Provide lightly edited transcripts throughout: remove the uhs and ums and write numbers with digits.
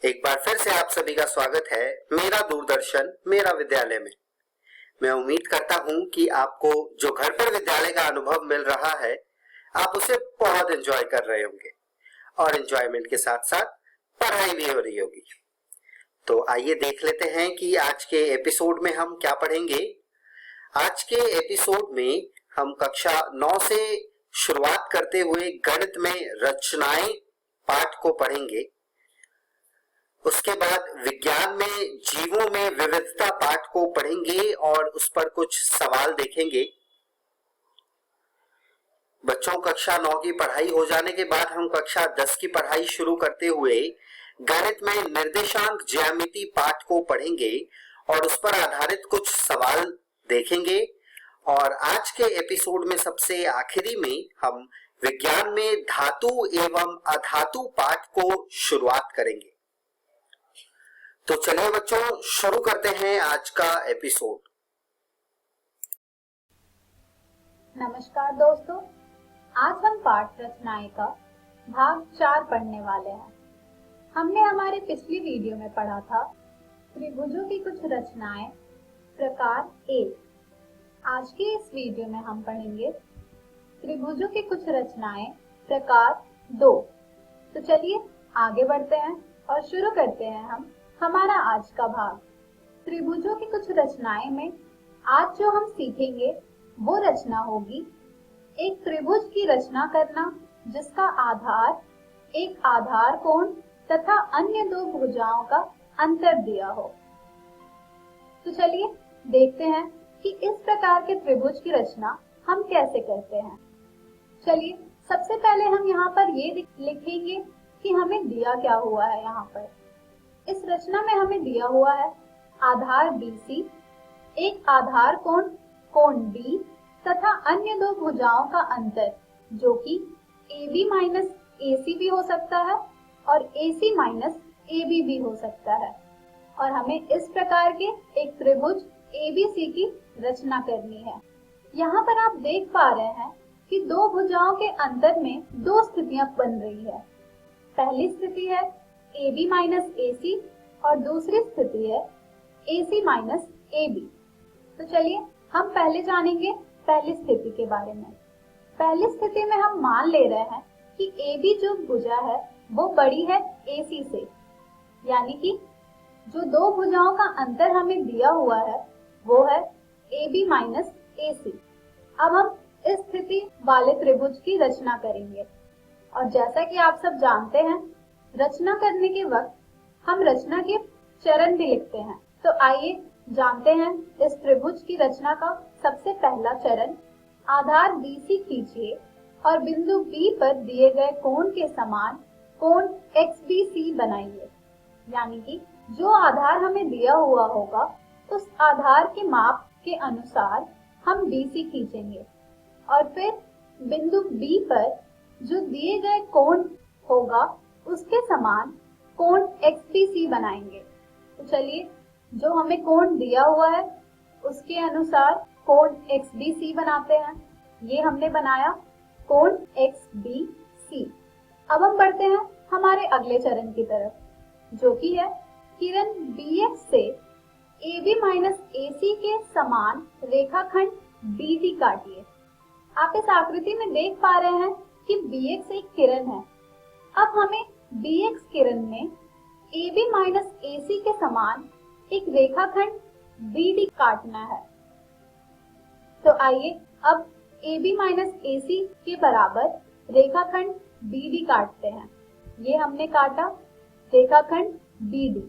एक बार फिर से आप सभी का स्वागत है मेरा दूरदर्शन मेरा विद्यालय में। मैं उम्मीद करता हूं कि आपको जो घर पर विद्यालय का अनुभव मिल रहा है आप उसे बहुत एंजॉय कर रहे होंगे और एंजॉयमेंट के साथ साथ पढ़ाई भी हो रही होगी। तो आइए देख लेते हैं कि आज के एपिसोड में हम क्या पढ़ेंगे। आज के एपिसोड में हम कक्षा 9 से शुरुआत करते हुए गणित में रचनाएं पाठ को पढ़ेंगे। उसके बाद विज्ञान में जीवों में विविधता पाठ को पढ़ेंगे और उस पर कुछ सवाल देखेंगे। बच्चों, कक्षा 9 की पढ़ाई हो जाने के बाद हम कक्षा 10 की पढ़ाई शुरू करते हुए गणित में निर्देशांक ज्यामिति पाठ को पढ़ेंगे और उस पर आधारित कुछ सवाल देखेंगे। और आज के एपिसोड में सबसे आखिरी में हम विज्ञान में धातु एवं अधातु पाठ को शुरुआत करेंगे। तो चलिए बच्चों, शुरू करते हैं आज का एपिसोड। नमस्कार दोस्तों, आज हम पाठ रचनाएं का भाग 4 पढ़ने वाले हैं। हमने हमारे पिछली वीडियो में पढ़ा था त्रिभुजों की कुछ रचनाएं प्रकार 1। आज के इस वीडियो में हम पढ़ेंगे त्रिभुजों की कुछ रचनाएं प्रकार 2। तो चलिए आगे बढ़ते हैं और शुरू करते हैं हम हमारा आज का भाग। त्रिभुजों की कुछ रचनाएं में आज जो हम सीखेंगे वो रचना होगी एक त्रिभुज की रचना करना जिसका आधार एक आधार कोण तथा अन्य दो भुजाओं का अंतर दिया हो। तो चलिए देखते हैं कि इस प्रकार के त्रिभुज की रचना हम कैसे करते हैं। चलिए सबसे पहले हम यहाँ पर ये लिखेंगे कि हमें दिया क्या हुआ है। यहाँ पर इस रचना में हमें दिया हुआ है आधार BC, एक आधार कोण कोण D तथा अन्य दो भुजाओं का अंतर जो कि AB माइनस AC भी हो सकता है और AC माइनस AB भी हो सकता है। और हमें इस प्रकार के एक त्रिभुज ABC की रचना करनी है। यहाँ पर आप देख पा रहे हैं कि दो भुजाओं के अंतर में दो स्थितियां बन रही है। पहली स्थिति है AB माइनस AC और दूसरी स्थिति है AC माइनस AB। तो चलिए हम पहले जानेंगे पहली स्थिति के बारे में। पहली स्थिति में हम मान ले रहे हैं कि AB जो भुजा है वो बड़ी है AC से, यानी कि जो दो भुजाओं का अंतर हमें दिया हुआ है वो है AB माइनस AC। अब हम इस स्थिति वाले त्रिभुज की रचना करेंगे और जैसा कि आप सब जानते हैं रचना करने के वक्त हम रचना के चरण भी लिखते हैं। तो आइए जानते हैं इस त्रिभुज की रचना का सबसे पहला चरण। आधार BC खींचिए और बिंदु B पर दिए गए कोण के समान कोण XBC बनाइए। यानी कि जो आधार हमें दिया हुआ होगा उस आधार के माप के अनुसार हम BC खींचेंगे और फिर बिंदु B पर जो दिए गए कोण होगा उसके समान कोण XBC बनाएंगे। तो चलिए जो हमें कोण दिया हुआ है उसके अनुसार कोण XBC बनाते हैं। ये हमने बनाया कोण XBC। अब हम बढ़ते हैं हमारे अगले चरण की तरफ जो कि है किरण BX से AB माइनस AC के समान रेखाखंड BD काटिए। आप इस आकृति में देख पा रहे हैं कि BX एक किरण है। अब हमें BX किरण में AB माइनस AC के समान एक रेखाखंड BD काटना है। तो आइए अब AB माइनस AC के बराबर रेखाखंड BD काटते हैं। ये हमने काटा रेखाखंड BD।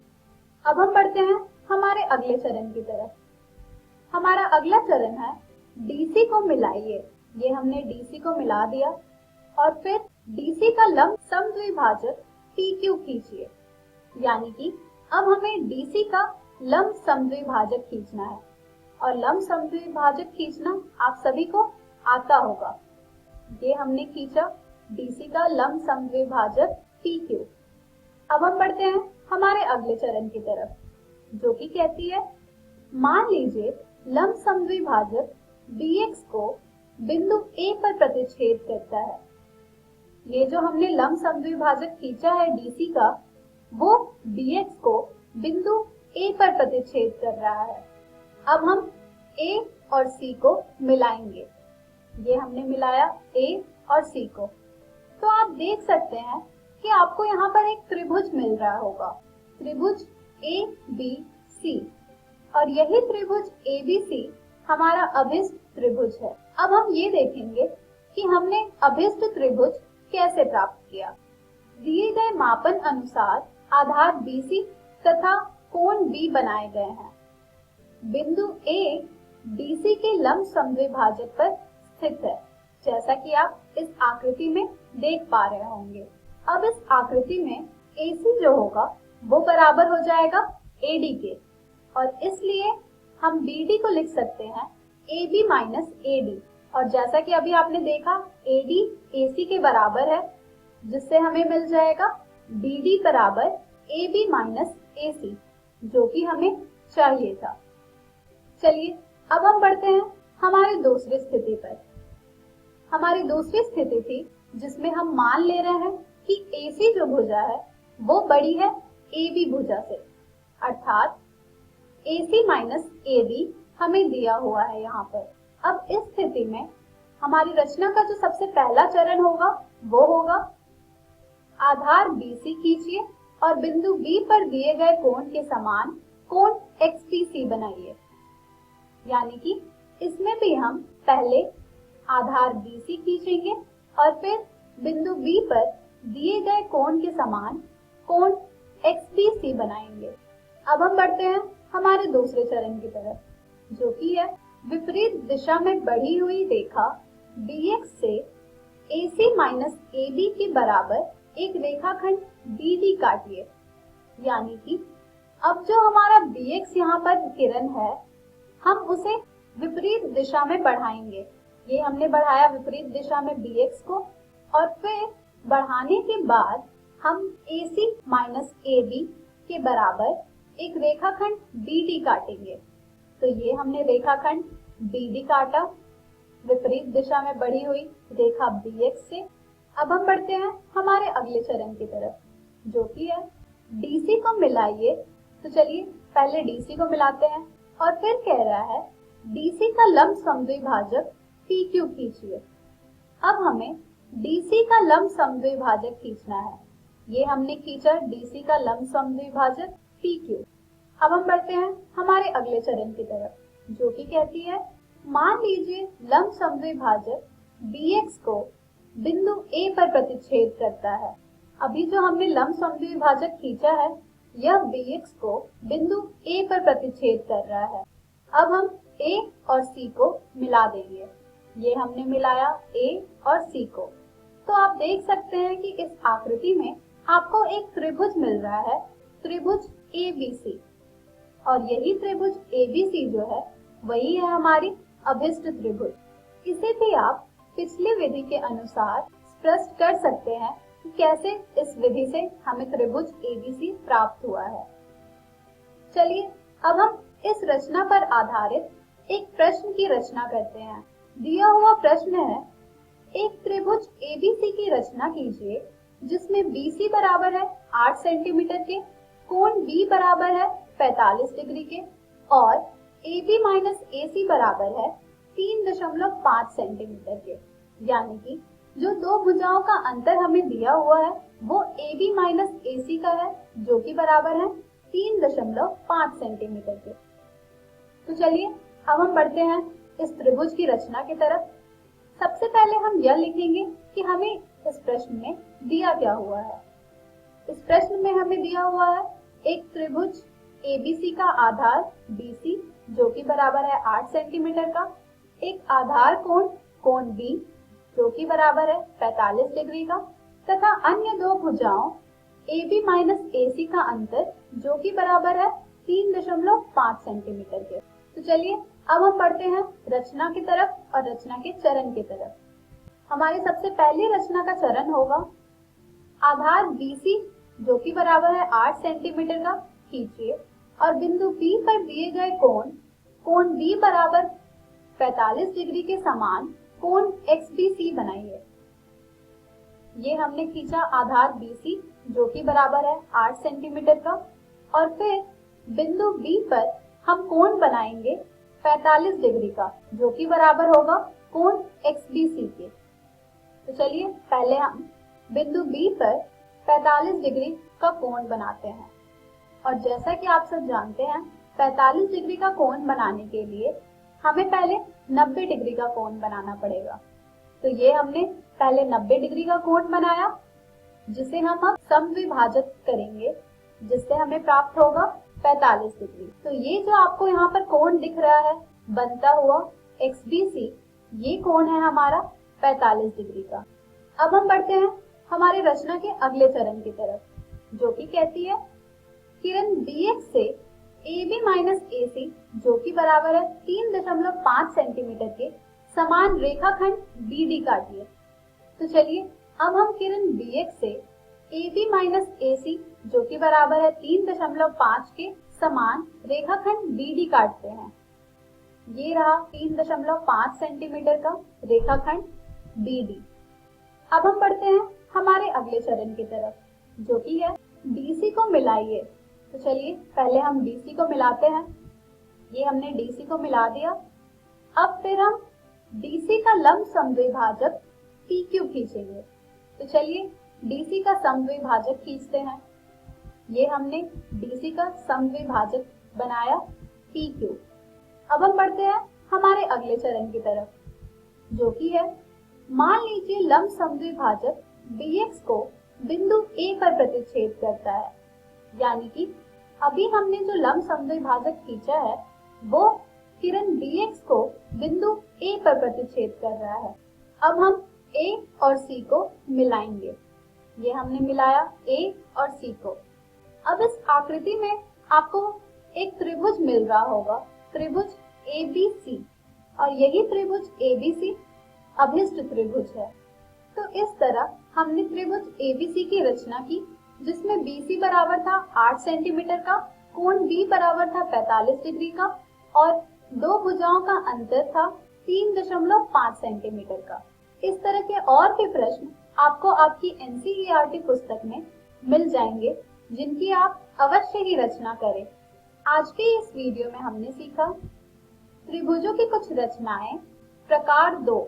अब हम बढ़ते हैं हमारे अगले चरण की तरफ। हमारा अगला चरण है DC को मिलाइए। ये हमने DC को मिला दिया और फिर DC का लंब समद्विभाजक PQ खींचिए। यानी कि अब हमें DC का लंब समद्विभाजक खींचना है और लंब समद्विभाजक खींचना आप सभी को आता होगा। ये हमने खींचा DC का लंब समद्विभाजक PQ। अब हम बढ़ते हैं हमारे अगले चरण की तरफ जो कि कहती है मान लीजिए लंब समद्विभाजक BX को बिंदु A पर प्रतिच्छेद करता है। ये जो हमने लंब समद्विभाजक खींचा है DC का वो BX को बिंदु A पर प्रतिच्छेद कर रहा है। अब हम A और C को मिलाएंगे। ये हमने मिलाया A और C को, तो आप देख सकते हैं कि आपको यहाँ पर एक त्रिभुज मिल रहा होगा, त्रिभुज ABC, और यही त्रिभुज ABC हमारा अभिष्ट त्रिभुज है। अब हम ये देखेंगे कि हमने अभिष्ट त्रिभुज कैसे प्राप्त किया। दिए गए मापन अनुसार आधार BC तथा कोण B बनाए गए हैं। बिंदु A DC के लंब समद्विभाजक पर स्थित है, जैसा कि आप इस आकृति में देख पा रहे होंगे। अब इस आकृति में AC जो होगा वो बराबर हो जाएगा AD के, और इसलिए हम BD को लिख सकते हैं AB माइनस AD। और जैसा कि अभी आपने देखा AD AC के बराबर है, जिससे हमें मिल जाएगा BD बराबर AB माइनस AC, जो कि हमें चाहिए था। चलिए अब हम बढ़ते हैं हमारी दूसरी स्थिति पर। हमारी दूसरी स्थिति थी जिसमें हम मान ले रहे हैं कि AC जो भुजा है वो बड़ी है AB भुजा से, अर्थात AC माइनस AB हमें दिया हुआ है यहाँ पर। अब इस स्थिति में हमारी रचना का जो सबसे पहला चरण होगा वो होगा आधार BC खींचिए और बिंदु B पर दिए गए कोण के समान कोण XPC बनाइए। यानी कि इसमें भी हम पहले आधार BC खींचेंगे और फिर बिंदु B पर दिए गए कोण के समान कोण XPC बनाएंगे। अब हम बढ़ते हैं हमारे दूसरे चरण की तरफ, जो कि है विपरीत दिशा में बढ़ी हुई रेखा BX से AC माइनस AB के बराबर एक रेखाखंड BD काटिए। यानी कि अब जो हमारा BX यहाँ पर किरण है, हम उसे विपरीत दिशा में बढ़ाएंगे। ये हमने बढ़ाया विपरीत दिशा में BX को, और फिर बढ़ाने के बाद हम AC माइनस AB के बराबर एक रेखाखंड BD काटेंगे। तो ये हमने रेखाखंड BD काटा विपरीत दिशा में बढ़ी हुई रेखा BX से। अब हम बढ़ते हैं हमारे अगले चरण की तरफ, जो कि है DC को मिलाइए। तो चलिए पहले DC को मिलाते हैं, और फिर कह रहा है DC का लंब समद्विभाजक PQ खींचिए। अब हमें DC का लंब समद्विभाजक खींचना है। ये हमने खींचा DC का लंब समद्विभाजक PQ। अब हम बढ़ते हैं हमारे अगले चरण की तरफ, जो कि कहती है मान लीजिए लंब समद्विभाजक BX को बिंदु A पर प्रतिच्छेद करता है। अभी जो हमने लंब समद्विभाजक खींचा है, यह BX को बिंदु A पर प्रतिच्छेद कर रहा है। अब हम A और C को मिला देंगे। ये हमने मिलाया A और C को। तो आप देख सकते हैं कि इस आकृति में आपको एक त्रिभुज मिल रहा है, त्रिभुज ABC, और यही त्रिभुज ABC जो है वही है हमारी अभिष्ट त्रिभुज। इसे भी आप पिछली विधि के अनुसार स्पष्ट कर सकते हैं कि कैसे इस विधि से हमें त्रिभुज ABC प्राप्त हुआ है। चलिए अब हम इस रचना पर आधारित एक प्रश्न की रचना करते हैं। दिया हुआ प्रश्न है, एक त्रिभुज ABC की रचना कीजिए जिसमें BC बराबर है 8 सेंटीमीटर के, कोण B बराबर है 45 डिग्री के, और AB माइनस AC बराबर है 3.5 सेंटीमीटर के। यानी कि जो दो भुजाओं का अंतर हमें दिया हुआ है वो AB माइनस AC का है, जो कि बराबर है 3.5 सेंटीमीटर के। तो चलिए अब हम बढ़ते हैं इस त्रिभुज की रचना की तरफ। सबसे पहले हम यह लिखेंगे कि हमें इस प्रश्न में दिया क्या हुआ है। इस प्रश्न में हमें दिया हुआ है एक त्रिभुज ABC का आधार BC जो कि बराबर है 8 सेंटीमीटर का, एक आधार कोण B जो कि बराबर है 45 डिग्री का, तथा अन्य दो भुजाओं AB माइनस AC का अंतर जो कि बराबर है 3.5 सेंटीमीटर के। तो चलिए अब हम बढ़ते हैं रचना की तरफ और रचना के चरण की तरफ। हमारी सबसे पहली रचना का चरण होगा आधार BC जो कि बराबर है 8 सेंटीमीटर का खींचिए और बिंदु B पर दिए गए कोण B बराबर 45 डिग्री के समान कोण XBC बनाइए। ये हमने खींचा आधार BC जो कि बराबर है 8 सेंटीमीटर का, और फिर बिंदु B पर हम कोण बनाएंगे 45 डिग्री का जो कि बराबर होगा कोण XBC के। तो चलिए पहले हम बिंदु B पर 45 डिग्री का कोण बनाते हैं। और जैसा कि आप सब जानते हैं 45 डिग्री का कोण बनाने के लिए हमें पहले 90 डिग्री का कोण बनाना पड़ेगा। तो ये हमने पहले 90 डिग्री का कोण बनाया, जिसे हम अब समद्विभाजक करेंगे, जिससे हमें प्राप्त होगा 45 डिग्री। तो ये जो आपको यहाँ पर कोण दिख रहा है बनता हुआ XBC, ये कोण है हमारा 45 डिग्री का। अब हम बढ़ते हैं हमारे रचना के अगले चरण की तरफ, जो कि कहती है किरण BX से AB माइनस AC जो कि बराबर है 3.5 सेंटीमीटर के समान रेखाखंड BD काटिए। तो चलिए अब हम किरण BX से AB माइनस AC जो कि बराबर है 3.5 के समान रेखाखंड BD काटते हैं। ये रहा 3.5 सेंटीमीटर का रेखाखंड BD। अब हम बढ़ते हैं हमारे अगले चरण की तरफ, जो कि है DC को मिलाइए। तो चलिए पहले हम DC को मिलाते हैं। ये हमने DC को मिला दिया। अब फिर हम DC का लंब समद्विभाजक PQ खींचेंगे। तो चलिए DC का समद्विभाजक खींचते हैं। ये हमने DC का समद्विभाजक बनाया PQ। अब हम बढ़ते हैं हमारे अगले चरण की तरफ, जो कि है मान लीजिए लंब समद्विभाजक BX को बिंदु A पर प्रतिच्छेद करता है, यानी कि अभी हमने जो लंब समद्विभाजक खींचा है वो किरण BX को बिंदु A पर प्रतिच्छेद कर रहा है। अब हम A और C को मिलाएंगे। ये हमने मिलाया A और C को। अब इस आकृति में आपको एक त्रिभुज मिल रहा होगा, त्रिभुज ABC, और यही त्रिभुज ABC अभिष्ट त्रिभुज है। तो इस तरह हमने त्रिभुज ABC की रचना की, जिसमें BC बराबर था 8 सेंटीमीटर का, कोण B बराबर था 45 डिग्री का, और दो भुजाओं का अंतर था 3.5 सेंटीमीटर का। इस तरह के और भी प्रश्न आपको आपकी NCERT पुस्तक में मिल जाएंगे, जिनकी आप अवश्य ही रचना करें। आज के इस वीडियो में हमने सीखा त्रिभुजों की कुछ रचनाएं प्रकार 2।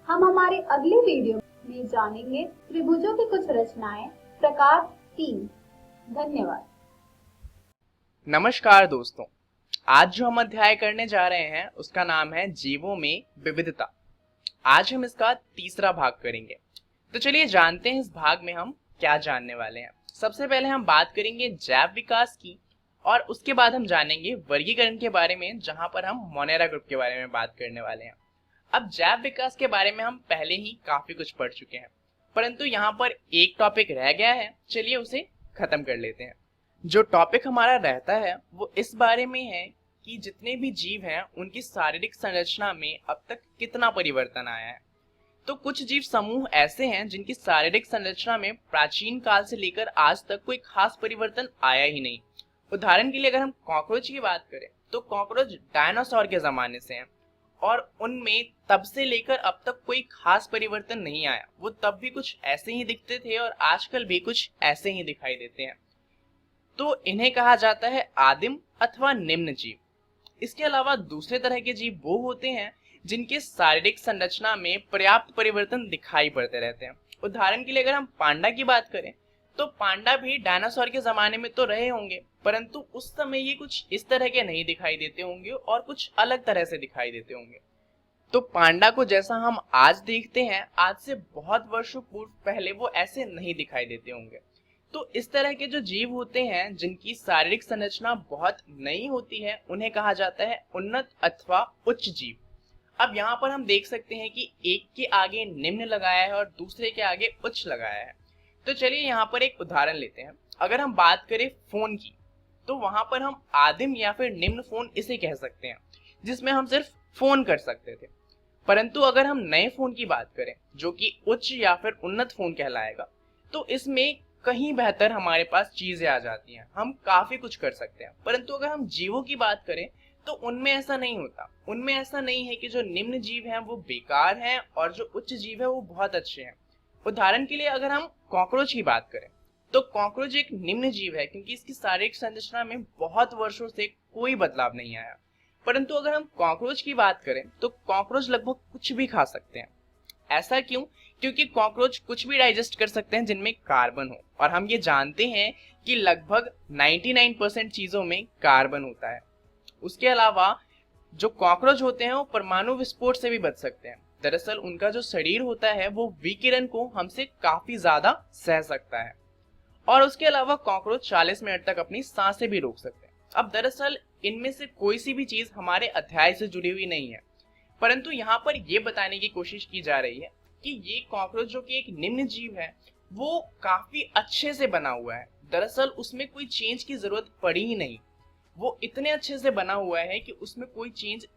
हम हमारे अगले वीडियो में जानेंगे त्रिभुजों की कुछ रचनाएं प्रकार 3। धन्यवाद। नमस्कार दोस्तों, आज जो हम अध्याय करने जा रहे हैं उसका नाम है जीवों में विविधता। आज हम इसका तीसरा भाग करेंगे। तो चलिए जानते हैं इस भाग में हम क्या जानने वाले हैं। सबसे पहले हम बात करेंगे जैव विकास की, और उसके बाद हम जानेंगे वर्गीकरण के बारे में, जहां पर हम मोनेरा ग्रुप के बारे में बात करने वाले हैं। अब जैव विकास के बारे में हम पहले ही काफी कुछ पढ़ चुके हैं, परंतु यहाँ पर एक टॉपिक रह गया है। चलिए उसे खत्म कर लेते हैं। जो टॉपिक हमारा रहता है वो इस बारे में है कि जितने भी जीव हैं उनकी शारीरिक संरचना में अब तक कितना परिवर्तन आया है। तो कुछ जीव समूह ऐसे हैं जिनकी शारीरिक संरचना में प्राचीन काल से लेकर आज तक कोई खास परिवर्तन आया ही नहीं। उदाहरण के लिए अगर हम कॉकरोच की बात करें तो कॉकरोच डायनासोर के जमाने से हैं, और उनमें तब से लेकर अब तक कोई खास परिवर्तन नहीं आया। वो तब भी कुछ ऐसे ही दिखते थे और आजकल भी कुछ ऐसे ही दिखाई देते हैं। तो इन्हें कहा जाता है आदिम अथवा निम्न जीव। इसके अलावा दूसरे तरह के जीव वो होते हैं जिनके शारीरिक संरचना में पर्याप्त परिवर्तन दिखाई पड़ते रहते हैं। उदाहरण के लिए अगर हम पांडा की बात करें तो पांडा भी डायनासोर के जमाने में तो रहे होंगे, परंतु उस समय ये कुछ इस तरह के नहीं दिखाई देते होंगे और कुछ अलग तरह से दिखाई देते होंगे। तो पांडा को जैसा हम आज देखते हैं, आज से बहुत वर्षों पूर्व पहले वो ऐसे नहीं दिखाई देते होंगे। तो इस तरह के जो जीव होते हैं जिनकी शारीरिक संरचना बहुत नई होती है, उन्हें कहा जाता है उन्नत अथवा उच्च जीव। अब यहाँ पर हम देख सकते हैं कि एक के आगे निम्न लगाया है और दूसरे के आगे उच्च लगाया है। तो चलिए यहाँ पर एक उदाहरण लेते हैं। अगर हम बात करें फोन की, तो वहां पर हम आदिम या फिर निम्न फोन इसे कह सकते हैं, जिसमें हम सिर्फ फोन कर सकते थे। परंतु अगर हम नए फोन की बात करें जो कि उच्च या फिर उन्नत फोन कहलाएगा, तो इसमें कहीं बेहतर हमारे पास चीजें आ जाती हैं, हम काफी कुछ कर सकते हैं। परंतु अगर हम जीवों की बात करें तो उनमें ऐसा नहीं होता। उनमें ऐसा नहीं है कि जो निम्न जीव हैं वो बेकार हैं और जो उच्च जीव है वो बहुत अच्छे हैं। उदाहरण के लिए अगर हम कॉकरोच की बात करें तो कॉकरोच एक निम्न जीव है क्योंकि इसकी शारीरिक संरचना में बहुत वर्षों से कोई बदलाव नहीं आया। परंतु अगर हम कॉकरोच की बात करें तो कॉकरोच लगभग कुछ भी खा सकते हैं। ऐसा क्यों? क्योंकि कॉकरोच कुछ भी डाइजेस्ट कर सकते हैं जिनमें कार्बन हो, और हम ये जानते हैं कि लगभग 99% चीजों में कार्बन होता है। उसके अलावा जो कॉकरोच होते हैं वो परमाणु विस्फोट से भी बच सकते हैं। दरअसल उनका जो शरीर होता है वो विकिरण को हमसे काफी ज्यादा सह सकता है, और उसके अलावा कॉकरोच 40 मिनट तक अपनी सांसें भी रोक सकते हैं। अब दरअसल इनमें से कोई सी भी चीज हमारे अध्याय से जुड़ी हुई नहीं है, परंतु यहाँ पर यह बताने की कोशिश की जा रही है कि ये कॉकरोच जो कि एक निम्न जीव है वो काफी अच्छे से बना हुआ है। दरअसल उसमें कोई चेंज की जरूरत पड़ी ही नहीं, वो इतने अच्छे से बना हुआ है कि उसमें कोई चेंज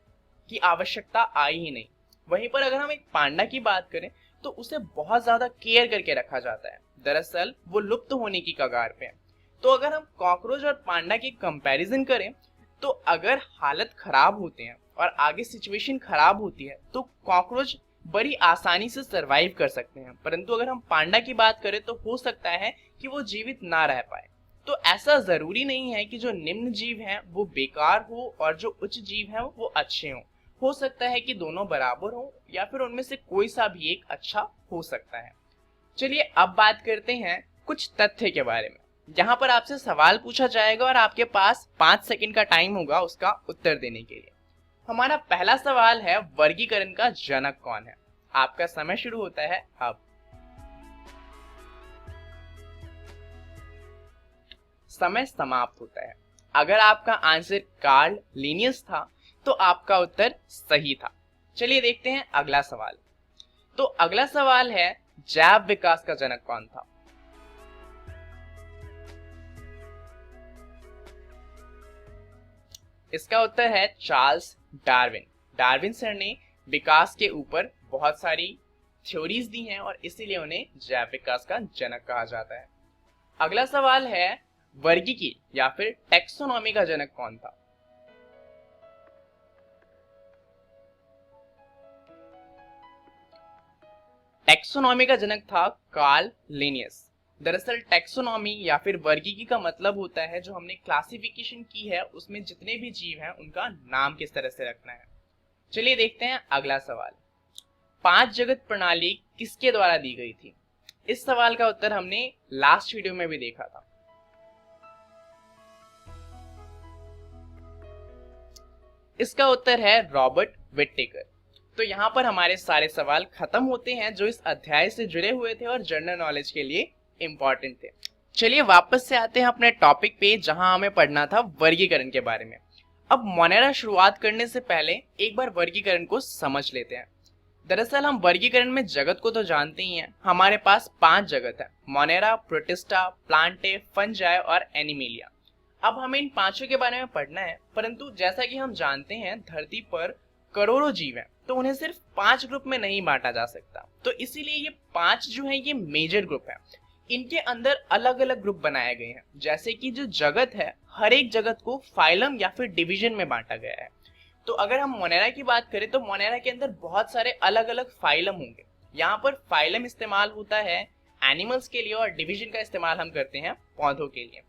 की आवश्यकता आई ही नहीं। वहीं पर अगर हम एक पांडा की बात करें तो उसे बहुत ज्यादा केयर करके रखा जाता है। दरअसल वो लुप्त होने की कगार पे है। तो अगर हम कॉकरोच और पांडा की कंपैरिजन करें तो अगर हालत खराब होते हैं और आगे सिचुएशन खराब होती है तो कॉकरोच बड़ी आसानी से सरवाइव कर सकते हैं, परंतु अगर हम पांडा की बात करें तो हो सकता है कि वो जीवित ना रह पाए। तो ऐसा जरूरी नहीं है कि जो निम्न जीव हैं वो बेकार हो और जो उच्च जीव हैं वो अच्छे हों। हो सकता है कि दोनों बराबर हो या फिर उनमें से कोई सा भी एक अच्छा हो सकता है। चलिए अब बात करते हैं कुछ तथ्य के बारे में। यहाँ पर आपसे सवाल पूछा जाएगा और आपके पास 5 सेकंड का टाइम होगा उसका उत्तर देने के लिए। हमारा पहला सवाल है, वर्गीकरण का जनक कौन है? आपका समय शुरू होता है अब। समय समाप्त होता है। अगर आपका आंसर कार्ल लिनियस था तो आपका उत्तर सही था। चलिए देखते हैं अगला सवाल। तो अगला सवाल है, जैव विकास का जनक कौन था? इसका उत्तर है चार्ल्स डार्विन। डार्विन सर ने विकास के ऊपर बहुत सारी थ्योरीज दी हैं और इसीलिए उन्हें जैव विकास का जनक कहा जाता है। अगला सवाल है, वर्गीकी या फिर टैक्सोनॉमी का जनक कौन था? टैक्सोनॉमी का जनक था कार्ल लिनियस। दरअसल टैक्सोनॉमी या फिर वर्गीकी का मतलब होता है जो हमने क्लासिफिकेशन की है उसमें जितने भी जीव हैं उनका नाम किस तरह से रखना है। चलिए देखते हैं अगला सवाल। 5 जगत प्रणाली किसके द्वारा दी गई थी? इस सवाल का उत्तर हमने लास्ट वीडियो में भी देखा था। इसका उत्तर है रॉबर्ट विटेकर। तो यहाँ पर हमारे सारे सवाल खत्म होते हैं जो इस अध्याय से जुड़े हुए थे और जनरल नॉलेज के लिए इंपॉर्टेंट थे। चलिए वापस से आते हैं अपने टॉपिक पे जहां हमें पढ़ना था वर्गीकरण के बारे में। अब मोनेरा शुरुआत करने से पहले एक बार वर्गीकरण को समझ लेते हैं। दरअसल हम वर्गीकरण में जगत को तो जानते ही हैं। हमारे पास 5 जगत है, मोनेरा, प्रोटिस्टा, प्लांटे, फंजाई और एनिमेलिया। अब हमें इन पांचों के बारे में पढ़ना है, परंतु जैसा कि हम जानते हैं धरती पर करोड़ों जीव हैं तो उन्हें सिर्फ 5 ग्रुप में नहीं बांटा जा सकता। तो इसीलिए ये 5 जो है ये मेजर ग्रुप है। इनके अंदर अलग अलग ग्रुप बनाए गए हैं। जैसे कि जो जगत है हर एक जगत को फाइलम या फिर डिवीजन में बांटा गया है। तो अगर हम मोनेरा की बात करें तो मोनेरा के अंदर बहुत सारे अलग अलग फाइलम होंगे। यहाँ पर फाइलम इस्तेमाल होता है एनिमल्स के लिए और डिवीजन का इस्तेमाल हम करते हैं पौधों के लिए।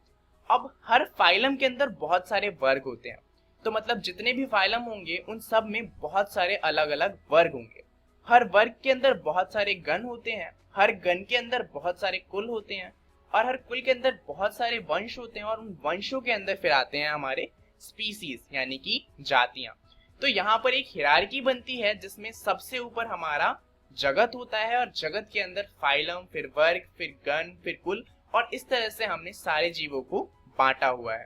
अब हर फाइलम के अंदर बहुत सारे वर्ग होते हैं, तो मतलब जितने भी फाइलम होंगे उन सब में बहुत सारे अलग अलग वर्ग होंगे। हर वर्ग के अंदर बहुत सारे गण होते हैं, हर गण के अंदर बहुत सारे कुल होते हैं और हर कुल के अंदर बहुत सारे वंश होते हैं और उन वंशों के अंदर फिर आते हैं हमारे स्पीसीज यानी कि जातियां। तो यहाँ पर एक हिरार्की बनती है जिसमें सबसे ऊपर हमारा जगत होता है और जगत के अंदर फाइलम, फिर वर्ग, फिर गण, फिर कुल, और इस तरह से हमने सारे जीवों को बांटा हुआ है।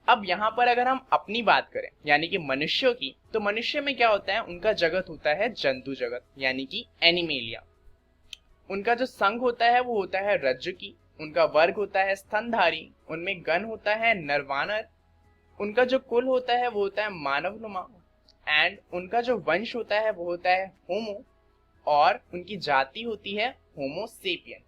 अब यहाँ पर अगर हम अपनी बात करें यानी कि मनुष्यों की, तो मनुष्य में क्या होता है, उनका जगत होता है जंतु जगत यानी कि एनिमेलिया। उनका जो संघ होता है वो होता है रज्जुकी। उनका वर्ग होता है स्तनधारी। उनमें गण होता है नरवानर। उनका जो कुल होता है वो होता है मानवनुमा। एंड उनका जो वंश होता है वो होता है होमो और उनकी जाति होती है होमोसेपियन।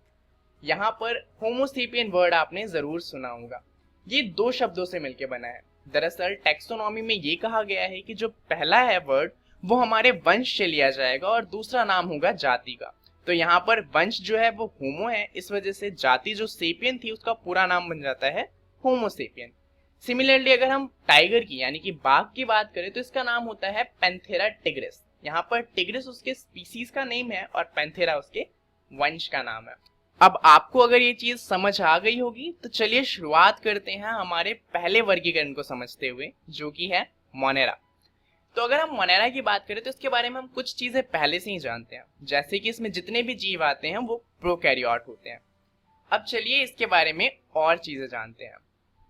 यहाँ पर होमोसेपियन वर्ड आपने जरूर सुना होगा। ये 2 शब्दों से मिलकर बना है। दरअसल टैक्सोनॉमी में ये कहा गया है कि जो पहला है वर्ड वो हमारे वंश से लिया जाएगा और दूसरा नाम होगा जाति का। तो यहाँ पर वंश जो है वो होमो है, इस वजह से जाति जो सेपियन थी उसका पूरा नाम बन जाता है होमो सेपियन। सिमिलरली अगर हम टाइगर की यानी कि बाघ की बात करें तो इसका नाम होता है पैंथेरा टिग्रिस। यहाँ पर टिग्रिस उसके स्पीसीज का नेम है और पैंथेरा उसके वंश का नाम है। अब आपको अगर ये चीज समझ आ गई होगी तो चलिए शुरुआत करते हैं हमारे पहले वर्गीकरण को समझते हुए, जो कि है मोनेरा। तो अगर हम मोनेरा की बात करें तो इसके बारे में हम कुछ चीजें पहले से ही जानते हैं, जैसे कि इसमें जितने भी जीव आते हैं वो प्रोकैरियोट होते हैं। अब चलिए इसके बारे में और चीजें जानते हैं।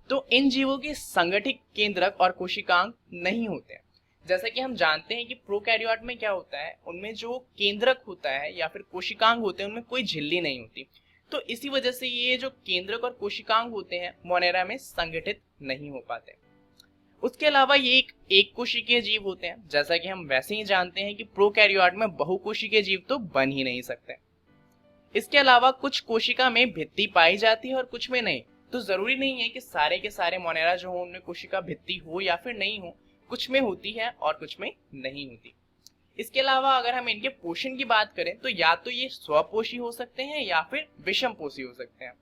तो इन जीवों के संगठित केंद्रक और कोशिकांग नहीं होते हैं। जैसा कि हम जानते हैं कि प्रोकैरियोट में क्या होता है, उनमें जो केंद्रक होता है या फिर कोशिकांग होते हैं उनमें कोई झिल्ली नहीं होती। तो इसी वजह से ये जो केंद्रक और कोशिकांग होते हैं मोनेरा में संगठित नहीं हो पाते। उसके अलावा ये एक कोशिकीय जीव होते हैं, जैसा कि हम वैसे ही जानते हैं कि प्रोकैरियोट में बहुकोशिकीय जीव तो बन ही नहीं सकते। इसके अलावा कुछ कोशिका में भित्ति पाई जाती है और कुछ में नहीं। तो जरूरी नहीं है कि सारे के सारे मोनेरा जो हो उनमें कोशिका भित्ति हो या फिर नहीं हो, कुछ में होती है और कुछ में नहीं होती। इसके अलावा अगर हम इनके पोषण की बात करें तो या तो ये स्वपोषी हो सकते हैं या फिर विषमपोषी हो सकते हैं।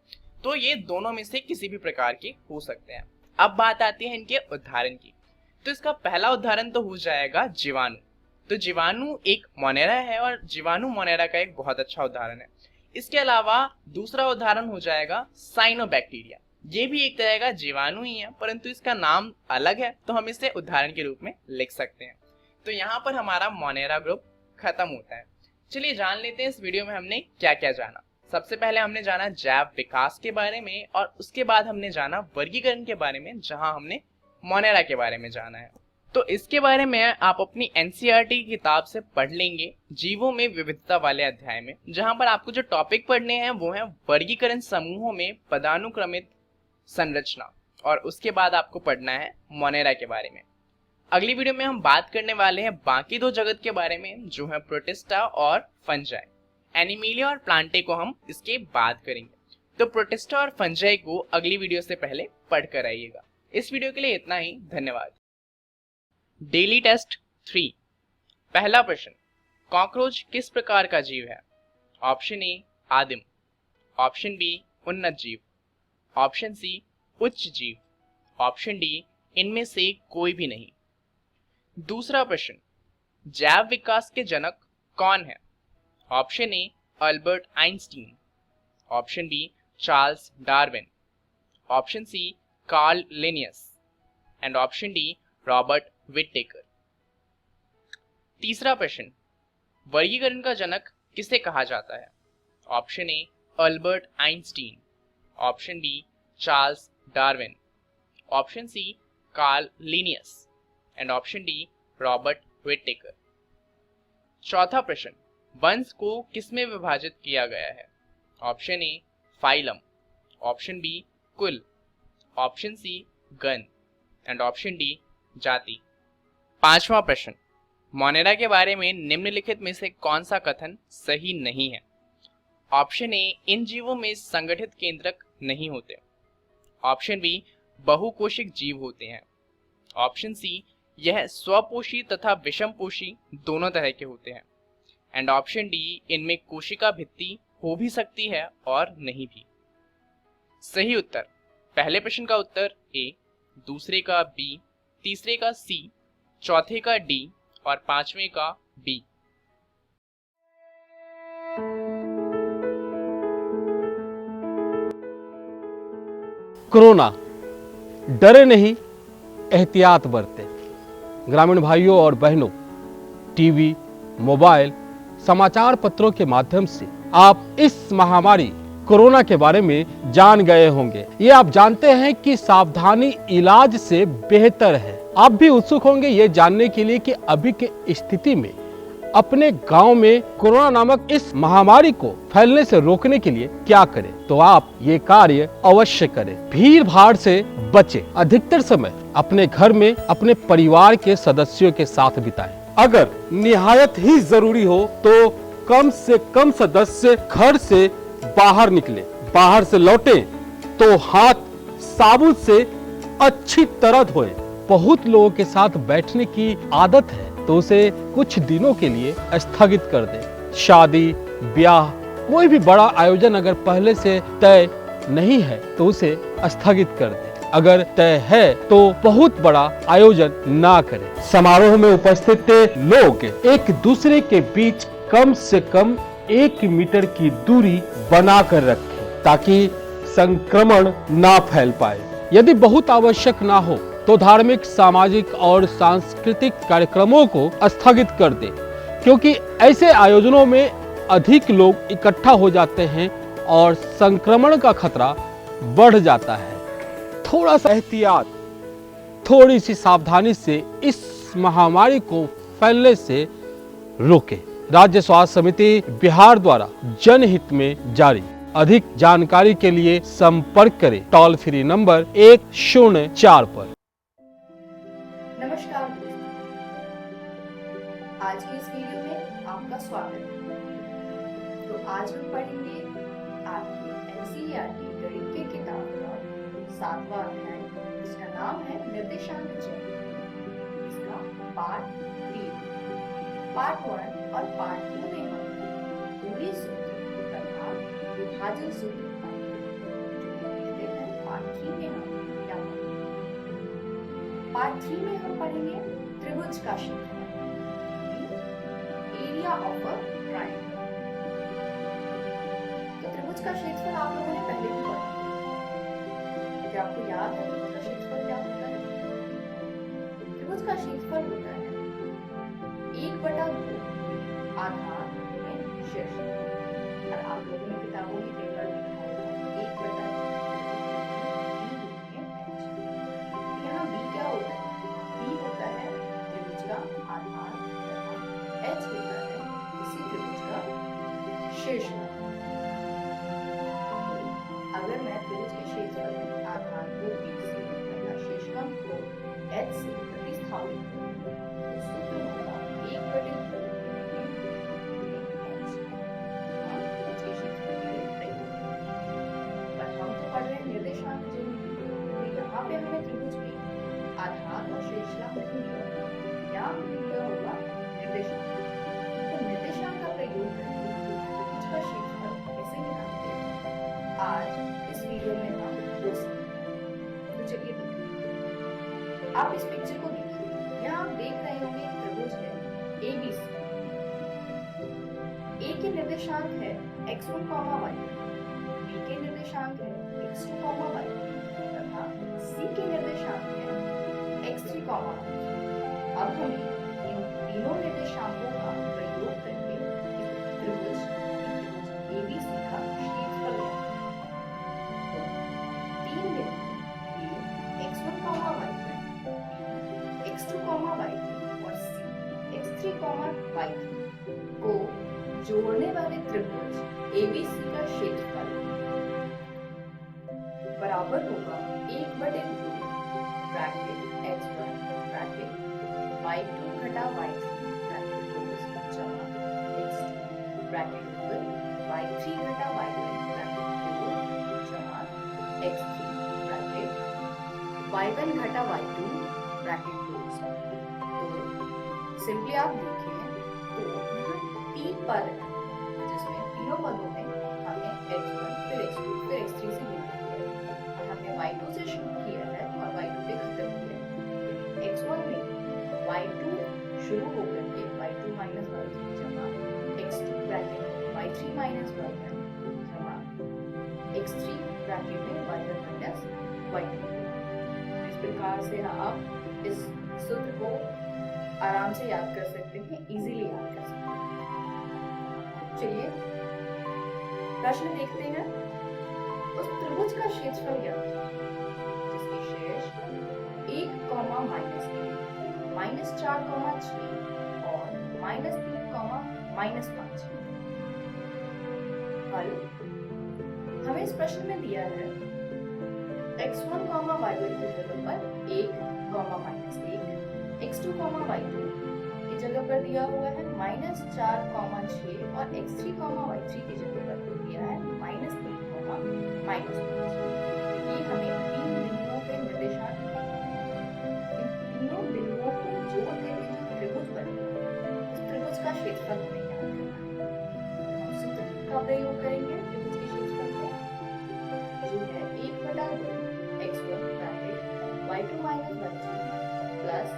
तो ये दोनों में से किसी भी प्रकार के हो सकते हैं। अब बात आती है इनके उदाहरण की। तो इसका पहला उदाहरण तो हो जाएगा जीवाणु। तो जीवाणु एक मोनेरा है और जीवाणु मोनेरा का एक बहुत अच्छा उदाहरण है। इसके अलावा दूसरा उदाहरण हो जाएगा साइनोबैक्टीरिया। ये भी एक तरह का जीवाणु ही है, परंतु इसका नाम अलग है, तो हम इसे उदाहरण के रूप में लिख सकते हैं। तो यहाँ पर हमारा मोनेरा ग्रुप खत्म होता है। चलिए जान लेते हैं इस वीडियो में हमने क्या क्या जाना। सबसे पहले हमने जाना जैव विकास के बारे में और उसके बाद हमने जाना वर्गीकरण के बारे में, जहां हमने मोनेरा के बारे में जाना है। तो इसके बारे में आप अपनी एनसीईआरटी की किताब से पढ़ लेंगे जीवों में विविधता वाले अध्याय में, जहां पर आपको जो टॉपिक पढ़ने हैं वो है वर्गीकरण समूहों में पदानुक्रमित संरचना, और उसके बाद आपको पढ़ना है मोनेरा के बारे में। अगली वीडियो में हम बात करने वाले हैं बाकी दो जगत के बारे में, जो है प्रोटिस्टा और फंजाई। एनिमेलिया और प्लांटे को हम इसके बाद करेंगे। तो प्रोटिस्टा और फंजाई को अगली वीडियो से पहले पढ़ कर आइएगा। इस वीडियो के लिए इतना ही, धन्यवाद। Daily test 3। पहला प्रश्न, कॉकरोच किस प्रकार का जीव है? ऑप्शन ए आदिम, ऑप्शन बी उन्नत जीव, ऑप्शन सी उच्च जीव, ऑप्शन डी इनमें से कोई भी नहीं। दूसरा प्रश्न, जैव विकास के जनक कौन है? Option A Albert Einstein, option B Charles Darwin, option C Carl Linnaeus and option D Robert Whittaker. तीसरा प्रश्न, वर्गीकरण का जनक किसे कहा जाता है? Option A Albert Einstein, option B Charles Darwin, option C Carl Linnaeus and option D Robert Whittaker. चौथा प्रश्न, वंश को किसमें विभाजित किया गया है? Option A phylum, option B कुल, ऑप्शन सी गण एंड ऑप्शन डी जाति। पांचवा प्रश्न, मोनेरा के बारे में निम्नलिखित में से कौन सा कथन सही नहीं है? ऑप्शन ए इन जीवों में संगठित केंद्रक नहीं होते, ऑप्शन बी बहुकोशिक जीव होते हैं, ऑप्शन सी यह स्वपोषी तथा विषमपोषी दोनों तरह के होते हैं, एंड ऑप्शन डी इनमें कोशिका भित्ति हो भी सकती है और नहीं भी। सही उत्तर, पहले प्रश्न का उत्तर ए, दूसरे का बी, तीसरे का सी, चौथे का डी और पांचवें का बी। कोरोना, डरे नहीं, एहतियात बरतें। ग्रामीण भाइयों और बहनों, टीवी, मोबाइल, समाचार पत्रों के माध्यम से आप इस महामारी कोरोना के बारे में जान गए होंगे। ये आप जानते हैं कि सावधानी इलाज से बेहतर है। आप भी उत्सुक होंगे ये जानने के लिए कि अभी के स्थिति में अपने गांव में कोरोना नामक इस महामारी को फैलने से रोकने के लिए क्या करें। तो आप ये कार्य अवश्य करें। भीड़ भाड़ से बचें। अधिकतर समय अपने घर में अपने परिवार के सदस्यों के साथ बिताएं। अगर निहायत ही जरूरी हो तो कम से कम सदस्य घर से बाहर निकले। बाहर से लौटे तो हाथ साबुन से अच्छी तरह धोएं। बहुत लोगों के साथ बैठने की आदत है तो उसे कुछ दिनों के लिए स्थगित कर दें। शादी, ब्याह, कोई भी बड़ा आयोजन अगर पहले से तय नहीं है तो उसे स्थगित कर दे। अगर तय है तो बहुत बड़ा आयोजन ना करें। समारोह में उपस्थित लोग एक दूसरे के बीच कम से कम 1 मीटर की दूरी बनाकर रखें ताकि संक्रमण ना फैल पाए। यदि बहुत आवश्यक ना हो तो धार्मिक, सामाजिक और सांस्कृतिक कार्यक्रमों को स्थगित कर दें, क्योंकि ऐसे आयोजनों में अधिक लोग इकट्ठा हो जाते हैं और संक्रमण का खतरा बढ़ जाता है। थोड़ा सा एहतियात, थोड़ी सी सावधानी से इस महामारी को फैलने से रोके। राज्य स्वास्थ्य समिति बिहार द्वारा जनहित में जारी। अधिक जानकारी के लिए संपर्क करें टोल फ्री नंबर 104 पर। नमस्कार दोस्तों, आज की इस वीडियो में आपका स्वागत है। तो आज हम पढ़ेंगे आपकी NCERT गणित की किताब का 7वां अध्याय, जिसका नाम है निर्देशांक चयन। इसका पार्ट 3, पार्ट 1 और पार्ट 2 में हम पूरी सूत्र तथा विभाजन सूत्र पढ़ेंगे। पार्ट 3 में हम क्या पढ़ेंगे? पार्ट 3 में हम पढ़ेंगे त्रिभुज का क्षेत्रफल, एरिया ऑफ अ ट्रायंगल। तो त्रिभुज का क्षेत्रफल आप लोगों ने पहले भी पढ़ा। क्या आपको याद है त्रिभुज का क्षेत्रफल क्या होता है? त्रिभुज का क्षेत्रफल होता है 1/2 आधार में क्षेत्रफल। और आप लोगों ने किताबों में कई बार लिखा होगा 1/2 यहाँ b क्या होता है? b होता है त्रिभुज का आधार, h होता है इसी त्रिभुज का शेषफल। अगर मैं त्रिभुज के क्षेत्रफल में आधार को b से तथा शेषफल को h से प्रतिस्थापित करूं तो सूत्र होगा 1/2 त्रिभुज के क्षेत्रफल के लिए प्रयोग। पर हम तो पढ़ रहे हैं निर्देशांक ज्यामिति, तो यहाँ पे हमें त्रिभुज में आधार और शेषफल नहीं दिया, यहाँ दिया होगा निर्देशांक। तो निर्देशांक का प्रयोग करके त्रिभुज का क्षेत्रफल कैसे निकालते हैं आज इस वीडियो में हम वो सीखेंगे। तो चलिए देखते। आप इस पिक्चर को देखिए, यहाँ आप देख रहे होंगे त्रिभुज है ABC। A के निर्देशांक है x1, y, B के निर्देशांक है x2, y तथा C के निर्देशांक है x3, y। अब हमें इन तीनों निर्देशांकों का प्रयोग करके त्रिभुज ABC का क्षेत्रफल लेना है। तीन बिंदु x1, y, x2, y और C x3, y को जोड़ने वाले त्रिभुज ABC का क्षेत्रफल बराबर होगा 1/2 ब्रैकेट x1 ब्रैकेट y2 घटा y3 ब्रैकेट जमा x2 ब्रैकेट y3 घटा y1 ब्रैकेट जमा x3 ब्रैकेट y1 घटा y2 ब्रैकेट। तो सिंपली आप देखें तो यहाँ 3 पद है, जिसमें तीनों पदों में हमने x1 फिर x2 फिर x3 से गुणा किया है और हमने y2 से शुरू किया है और y2 पे खत्म किया है। x1 में y2 शुरू होकर के y2 माइनस y3 जमा x2 bracket y3 minus y1 जमा x3 ब्रैकेट में y1 माइनस y2। इस प्रकार से आप इस सूत्र को आराम से याद कर सकते हैं, इजीली याद कर सकते हैं। चलिए प्रश्न देखते हैं। उस त्रिभुज का क्षेत्रफल क्या है जिसके शेष 1, -1, -4, 6 और -3, -5। हल हमें इस प्रश्न में दिया है x1, y1 की जगह पर 1, -1, x2, y2 की जगह पर दिया हुआ है -4, 6 और x3, y3 की जगह पर दिया है -3, -5। ये हमें 3 बिंदुओं के निर्देशांक, इन तीनों बिंदुओं को जोड़ करके जो त्रिभुज बने उस त्रिभुज का क्षेत्रफल हमें ज्ञात करना है। हम का प्रयोग करेंगे त्रिभुज के क्षेत्रफल का, जो है 1/2 x1 bracket y2 minus y3 plus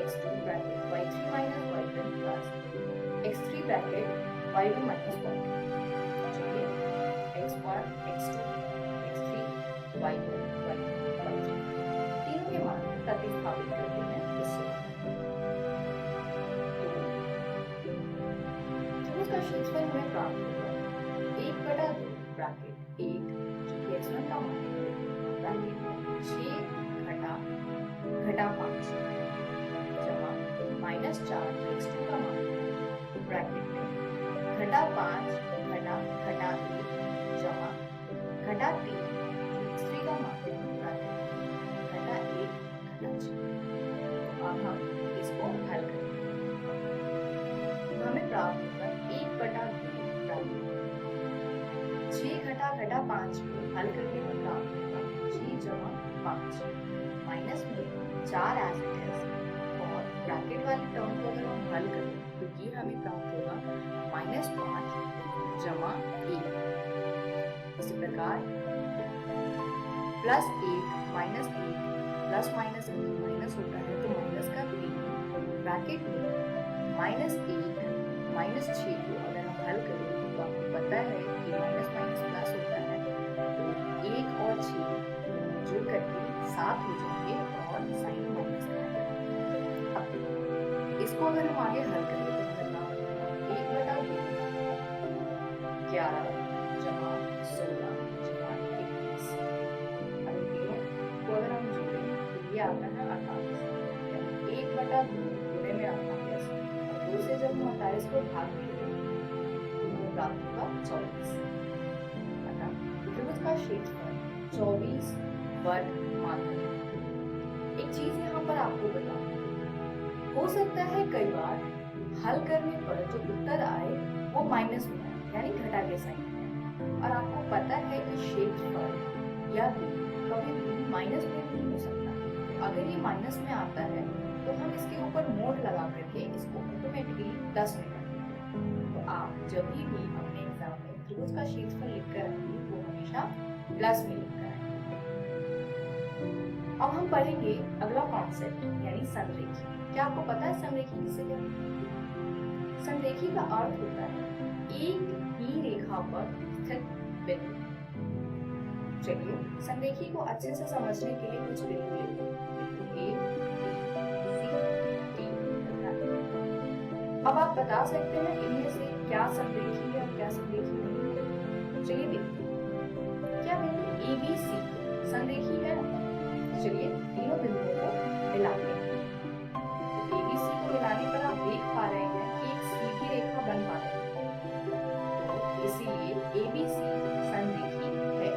x2 bracket y3 minus y1 plus x3 bracket y2 minus y2। चलिए x1 x2 x3 y1 y2 y3 तीनों के मान प्रतिस्थापित करते हैं इससे। त्रिभुज का क्षेत्रफल हमें प्राप्त होगा 1/2 ब्रैकेट 1 जो कि x1 का मान है ब्रैकेट 6 घटा 5 जमा -4 x2 का मान ब्रैकेट में घटा 5 घटा 1 जमा घटा 3 x3 का मान ब्रैकेट घटा 1 घटा 6। अब हम इसको हल करेंगे तो हमें प्राप्त होगा 1/2 ब्रैकेट 6 घटा 5 को हल करने पर प्राप्त होगा 6 जमा 5 माइनस में 4 एज इट इज और ब्रैकेट वाली टर्म को अगर हम हल करें तो ये हमें प्राप्त होगा -5 जमा 1। इसी प्रकार +1 -1 प्लस माइनस माइनस होता है तो माइनस का 3 ब्रैकेट में -1 -6 को अगर हम हल करें तो आपको पता है कि माइनस माइनस प्लस होता है तो 1 और 6 जुड़ करके 7 हो जाएंगे और साइन माइनस का है। अब इसको अगर हम आगे हल करें तो हमें 1/2 11 जमा 16 जमा 21। अब इन तीनों को अगर हम जोड़ें तो ये आता है 28 यानी 1/2 गुणे में 28 और 2 से जब हम 28 को भाग देंगे तो हमें प्राप्त होगा 24। अतः त्रिभुज का क्षेत्रफल 24 वर्ग मात्र। एक चीज यहाँ पर आपको बताऊं, हो सकता है कई बार हल करने पर जो उत्तर आए वो माइनस में आए यानी घटा के साइन में, और आपको पता है कि क्षेत्रफल या कभी भी माइनस में नहीं हो सकता। तो अगर ये माइनस में आता है तो हम इसके ऊपर मोड लगा करके इसको ऑटोमेटिकली प्लस में कर देंगे। तो आप जब भी अपने एग्जाम में त्रिभुज का क्षेत्रफल लिख कर आएंगे वो हमेशा प्लस में लिख कर आएंगे। अब हम पढ़ेंगे अगला कॉन्सेप्ट यानी संरेखी। क्या आपको पता है संरेखी किसे कहते हैं? संरेखी का अर्थ होता है एक ही रेखा पर स्थित बिंदु। चलिए संरेखी को अच्छे से समझने के लिए कुछ बिंदु लेते हैं। A, B, C, D तथा E। अब आप बता सकते हैं इनमें से क्या संरेखी है और क्या संरेखी नहीं है। चलिए देखते हैं क्या बिंदु ABC संरेखी है। चलिए तीनों बिंदुओं को मिलाते हैं। ABC को मिलाने पर आप देख पा रहे हैं कि एक सीधी रेखा बन पा रही है, तो इसीलिए ABC संरेखी है।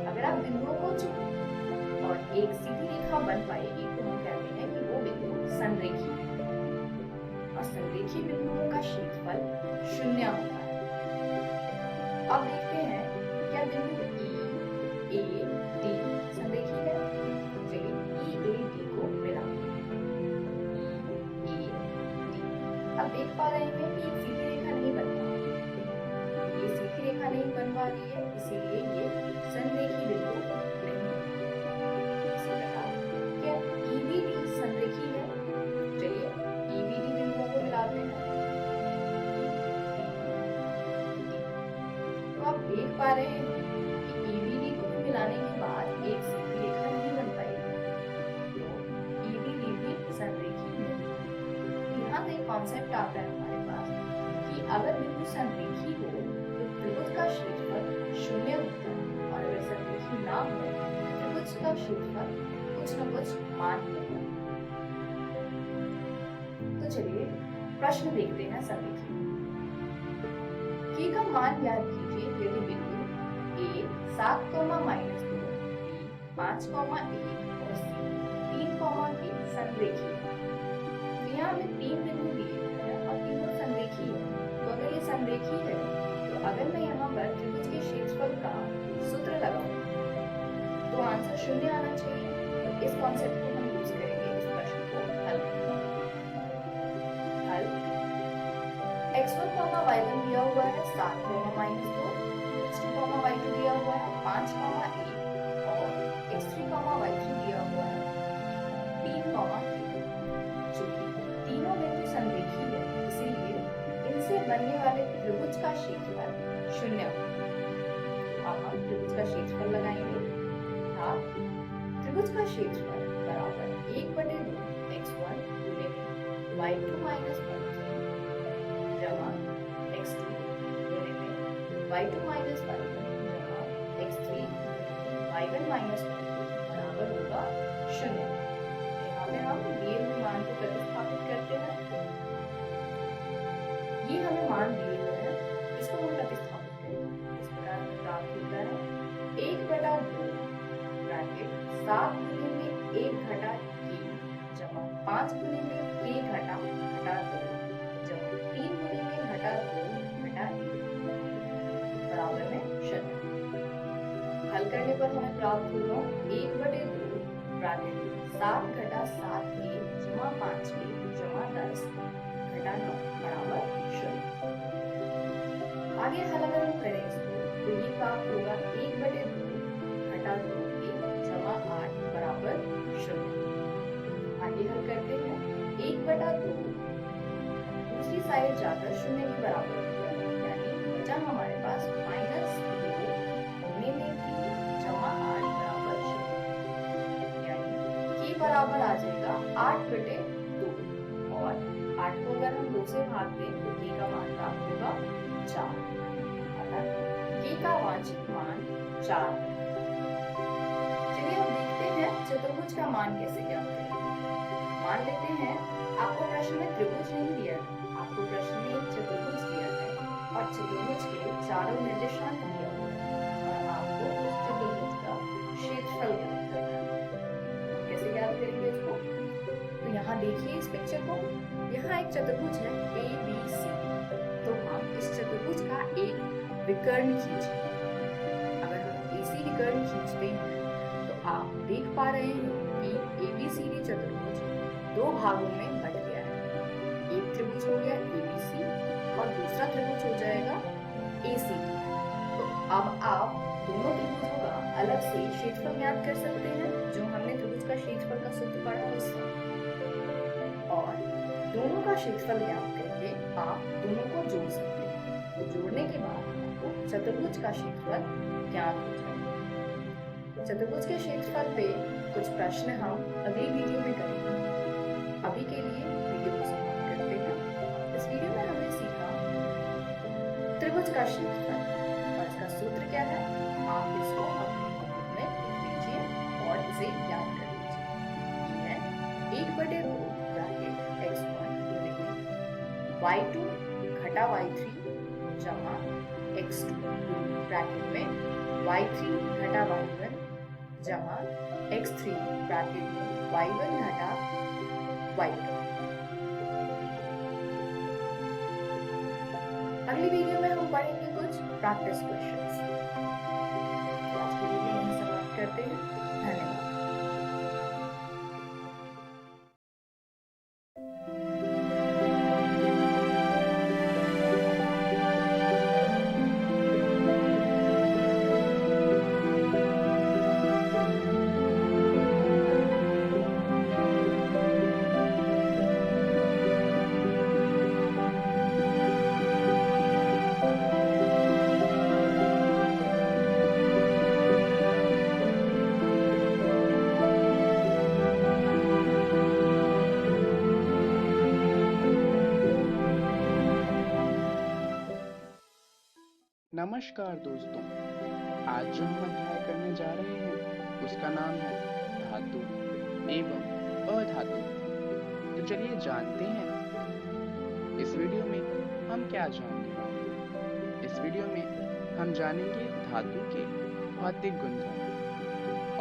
अगर आप बिंदुओं को जोड़ें और एक सीधी रेखा बन पाएगी तो हम कहते हैं कि वो बिंदु संरेखी है। और संरेखी बिंदुओं का क्षेत्रफल 0 होता है। अब देखते हैं क्या बिंदु EAD संरेखी है। चलिए EAD को मिलाते हैं। EAD अब देख पा रहे हैं कि एक सीधी रेखा नहीं बन पा रही है। ये सीधी रेखा नहीं बन पा रही है इसीलिए ये संरेखी बिंदु नहीं है। इसी प्रकार क्या EBD संरेखी है। चलिए EBD बिंदुओं को मिलाते हैं। तो आप देख पा रहे हैं कि EBD को भी मिलाने के बाद एक सीधी रेखा नहीं बन पाएगी, तो EBD भी संरेखी नहीं। यहाँ से एक कॉन्सेप्ट आता है हमारे पास कि अगर बिंदु संरेखी हो तो त्रिभुज का क्षेत्रफल 0 होता है, और अगर संरेखी ना हो तो त्रिभुज का क्षेत्रफल कुछ न कुछ मान होगा। तो चलिए प्रश्न देखते हैं संरेखी k का मान याद कीजिए। यदि बिंदु A 7, -2, B 5, 1 और C 3, के संरेखी है। तो यहाँ हमें 3 बिंदु दिए हैं और तीनों संरेखी है। तो अगर ये संरेखी है तो अगर मैं यहाँ पर त्रिभुज के क्षेत्रफल का सूत्र लगाऊं तो आंसर 0 आना चाहिए। तो इस कॉन्सेप्ट को हम यूज करेंगे इस प्रश्न को हल करने में। हल x1, y1 दिया हुआ है 7, -2 5, 1 और x3, y3 दिया हुआ है 3, 3। चूंकि तीनों बिंदु संरेखी है इसीलिए इनसे बनने वाले त्रिभुज का क्षेत्रफल 0 होगा। अब हम त्रिभुज का क्षेत्रफल लगाएंगे। त्रिभुज का क्षेत्रफल बराबर 1/2 x1 गुणे में y2 माइनस 1 जमा x2 गुणे में y2 माइनस 1 जमा x3 y1 माइनस 1 बराबर होगा 0। यहाँ पे हम दिए हुए मान को प्रतिस्थापित करते हैं। ये हमें मान दिए हुए हैं, इसको हम प्रतिस्थापित करेंगे। इस प्रकार हमें प्राप्त होता है 1/2 ब्रैकेट 7 गुणे में 1 घटा k जमा 5 गुणे में k घटा 2 जमा 3 गुणे में घटा 2 घटा 1 बराबर में 0। हल करने पर हमें प्राप्त होगा 1/2 ब्रैकेट 7 घटा 7k जमा 5k जमा 10 घटा 9 बराबर 0। आगे हल अगर हम करें इसको तो ये प्राप्त होगा 1/2 घटा 2k जमा 8 बराबर 0। आगे हल करते हैं 1/2 दूसरी साइड जाकर 0 के बराबर हो जाएगा, यानी बचा हमारे पास -2 गुणे में k जमा 8 बराबर 0, यानी k बराबर आ जाएगा 8/2 और 8 को अगर हम 2 से भाग दें तो k का मान प्राप्त होगा 4, अर्थात k का वांछित मान 4। चलिए अब देखते हैं चतुर्भुज का मान कैसे ज्ञात करें। मान लेते हैं आपको प्रश्न में त्रिभुज नहीं दिया है, आपको प्रश्न में एक चतुर्भुज दिया है और चतुर्भुज के चारों निर्देशांक दिया हुआ है और आपको उस चतुर्भुज का क्षेत्रफल ज्ञात करना है। कैसे ज्ञात करेंगे इसको? तो यहाँ देखिए इस पिक्चर को, यहाँ एक चतुर्भुज है ABC, तो हम इस चतुर्भुज का एक विकर्ण खींचेंगे। अगर हम AC विकर्ण खींचते हैं तो आप देख पा रहे हैं कि ABCD चतुर्भुज 2 भागों में बट गया है। एक त्रिभुज हो गया ABC और दूसरा त्रिभुज हो जाएगा ACD। तो अब आप दोनों त्रिभुजों का अलग से क्षेत्रफल ज्ञात कर सकते हैं, जो हमने त्रिभुज का क्षेत्रफल का सूत्र पढ़ा उससे, और दोनों का क्षेत्रफल ज्ञात करके आप दोनों को जोड़ सकते हैं। तो जोड़ने के बाद आपको चतुर्भुज का क्षेत्रफल ज्ञात हो जाएगा। चतुर्भुज के क्षेत्रफल पे कुछ प्रश्न हम अगली वीडियो में करेंगे। अभी के लिए वीडियो को समाप्त करते हैं। इस वीडियो में हमने सीखा त्रिभुज का क्षेत्रफल और इसका सूत्र क्या है। आप इसको अपने नोटबुक में लिख लीजिए और इसे याद कर लीजिए। ये है 1/2 ब्रैकेट x1 गुणे में y2 घटा y3 जमा x2 ब्रैकेट में y3 घटा y1 जमा x3 ब्रैकेट में y1 घटा y2। अगली वीडियो में हम पढ़ेंगे कुछ प्रैक्टिस क्वेश्चंस। आज की वीडियो यहीं समाप्त करते हैं। धन्यवाद। नमस्कार दोस्तों, आज जो हम अध्याय करने जा रहे हैं उसका नाम है धातु एवं अधातु। तो चलिए जानते हैं इस वीडियो में हम क्या जानेंगे। इस वीडियो में हम जानेंगे धातु के भौतिक गुणधर्म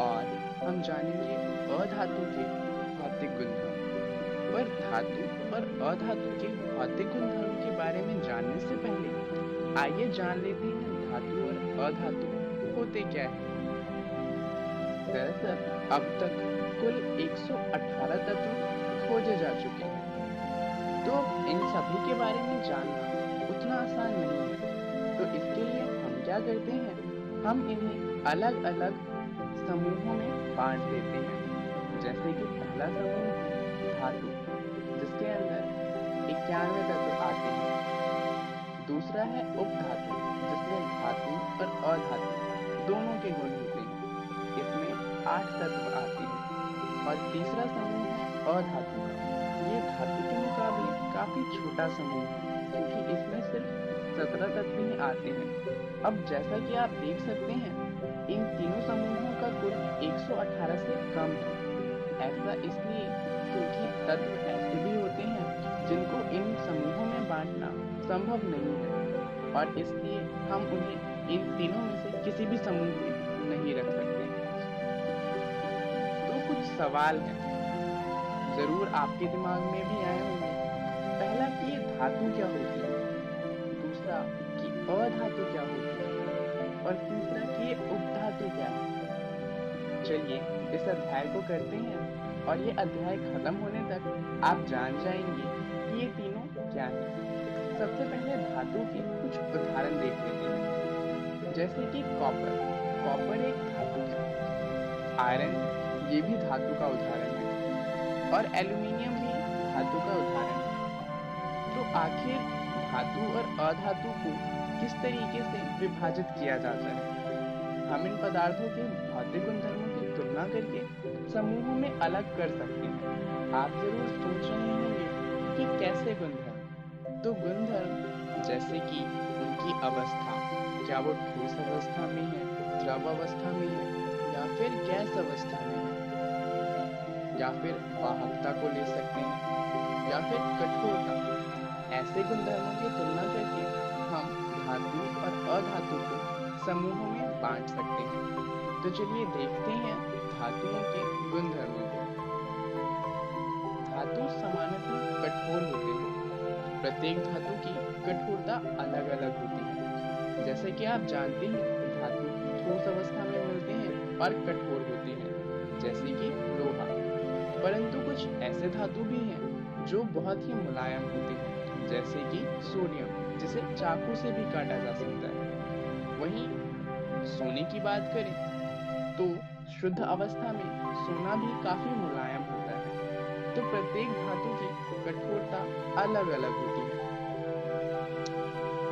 और हम जानेंगे अधातु के भौतिक गुणधर्म। पर धातु और अधातु के भौतिक गुणधर्म के बारे में जानने से पहले आइए जान लेते हैं धातु और अधातु होते क्या है। दरअसल अब तक कुल 118 तत्व खोजे जा चुके हैं, तो इन सभी के बारे में जानना उतना आसान नहीं है। तो इसके लिए हम क्या करते हैं, हम इन्हें अलग अलग समूहों में बांट देते हैं। जैसे कि पहला समूह है धातु, जिसके अंदर 91 तत्व आते हैं। दूसरा है उपधातु, जिसमें धातु और अधातु दोनों के गुण होते हैं। इसमें 8 तत्व आते हैं। और तीसरा समूह है अधातु का। ये धातु के मुकाबले काफी छोटा समूह है, क्योंकि इसमें सिर्फ 17 तत्व ही आते हैं। अब जैसा कि आप देख सकते हैं, इन तीनों समूहों का कुल 118 से कम है। ऐसा इसलिए क्योंकि तत्व ऐसे भी होते हैं जिनको इन समूहों में बांटना संभव नहीं है, और इसलिए हम उन्हें इन तीनों में से किसी भी समूह में नहीं रख सकते। तो कुछ सवाल हैं, जरूर आपके दिमाग में भी आए होंगे। पहला कि ये धातु क्या होती है, दूसरा कि अधातु क्या होती है, और तीसरा कि ये उपधातु क्या है। चलिए इस अध्याय को करते हैं, और ये अध्याय खत्म होने तक आप जान जाएंगे कि ये तीनों क्या हैं। सबसे पहले धातु के कुछ उदाहरण देख लेते हैं। जैसे कि कॉपर, कॉपर एक धातु है। आयरन, ये भी धातु का उदाहरण है, और एल्यूमिनियम भी धातु का उदाहरण है। तो आखिर धातु और अधातु को किस तरीके से विभाजित किया जाता है? हम इन पदार्थों के भौतिक गुणधर्मों की तुलना करके समूहों में अलग कर सकते हैं। आप जरूर सोच रहे होंगे कि कैसे गुणधर्म? तो गुणधर्म जैसे कि उनकी अवस्था, क्या वो ठोस अवस्था में है, द्रव अवस्था में है, या फिर गैस अवस्था में है, या फिर वाहकता को ले सकते हैं, या फिर कठोरता। ऐसे गुणधर्मों की तुलना करके हम धातु और अधातु को समूहों में बांट सकते हैं। तो चलिए देखते हैं धातुओं के गुणधर्मों को। धातु सामान्यतः कठोर होते हैं। प्रत्येक धातु की कठोरता अलग अलग होती है। जैसे कि आप जानते हैं, धातु ठोस अवस्था में मिलते हैं और कठोर होते हैं, जैसे कि लोहा। परंतु कुछ ऐसे धातु भी हैं जो बहुत ही मुलायम होते हैं, जैसे कि सोडियम, जिसे चाकू से भी काटा जा सकता है। वहीं सोने की बात करें तो शुद्ध अवस्था में सोना भी काफी मुलायम होता है। तो प्रत्येक धातु की कठोरता अलग अलग होती है।